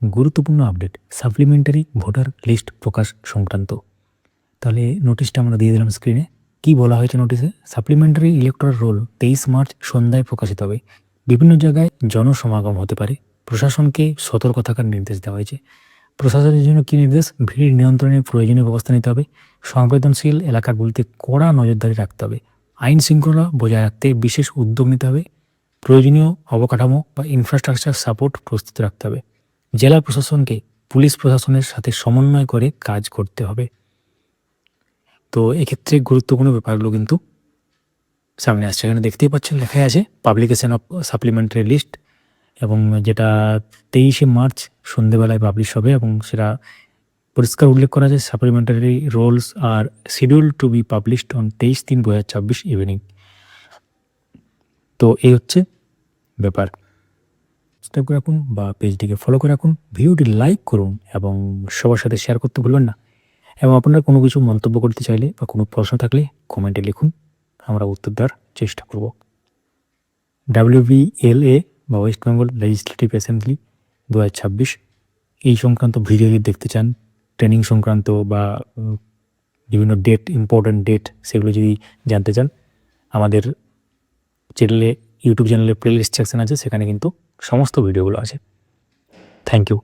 গুরুত্বপূর্ণ update supplementary voter list প্রকাশ সংক্রান্ত। তাহলে নোটিশটা আমরা দিয়ে দিলাম স্ক্রিনে। কি বলা হয়েছে নোটিশে? সাপ্লিমেন্টারি ইলেকট্রাল রোল 23 মার্চ সন্ধ্যায় প্রকাশিত হবে। বিভিন্ন জায়গায় জনসমাগম হতে পারে। প্রশাসনকে সতর্ক থাকার নির্দেশ দেওয়া হয়েছে। প্রশাসনের জন্য কী নির্দেশ? ভিড় নিয়ন্ত্রণের প্রয়োজনীয় ব্যবস্থা নিতে হবে। সংবেদনশীল এলাকাগুলিতে কড়া নজরদারি রাখতে হবে। আইন শৃঙ্খলা বজায় রাখতে বিশেষ উদ্যোগ নিতে হবে। প্রয়োজনীয় অবকাঠামো বা ইনফ্রাস্ট্রাকচার সাপোর্ট প্রস্তুত রাখতে হবে। জেলা প্রশাসনকে পুলিশ প্রশাসনের সাথে সমন্বয় করে কাজ করতে হবে। তো এক্ষেত্রে গুরুত্বপূর্ণ ব্যাপারগুলো কিন্তু সামনে আসছে। এখানে দেখতেই পাচ্ছেন লেখাই আছে পাবলিকেশন অফ সাপ্লিমেন্টারি লিস্ট, এবং যেটা 23 মার্চ সন্ধেবেলায় পাবলিশ হবে, এবং সেটা পরিষ্কার উল্লেখ করা যায় সাপ্লিমেন্টারি রোলস আর schedule to be published on 23/3/2024 evening. তো এই হচ্ছে ব্যাপার। সাবস্ক্রাইব করে রাখুন বা পেজটিকে ফলো করে রাখুন, ভিডিওটি লাইক করুন এবং সবার সাথে শেয়ার করতে ভুলবেন না। এবং আপনারা কোনো কিছু মন্তব্য করতে চাইলে বা কোনো প্রশ্ন থাকলে কমেন্টে লিখুন, আমরা উত্তর দেওয়ার চেষ্টা করব। WBLA বা ওয়েস্ট বেঙ্গল লেজিসলেটিভ অ্যাসেম্বলি 2026 এই সংক্রান্ত ভিডিও যদি দেখতে চান, ট্রেনিং সংক্রান্ত বা বিভিন্ন ডেট, ইম্পর্ট্যান্ট ডেট, সেগুলো যদি জানতে চান, আমাদের চ্যানেলে, ইউটিউব চ্যানেলে প্লেলিস্ট সেকশন আছে, সেখানে কিন্তু সমস্ত ভিডিওগুলো আছে। Thank you.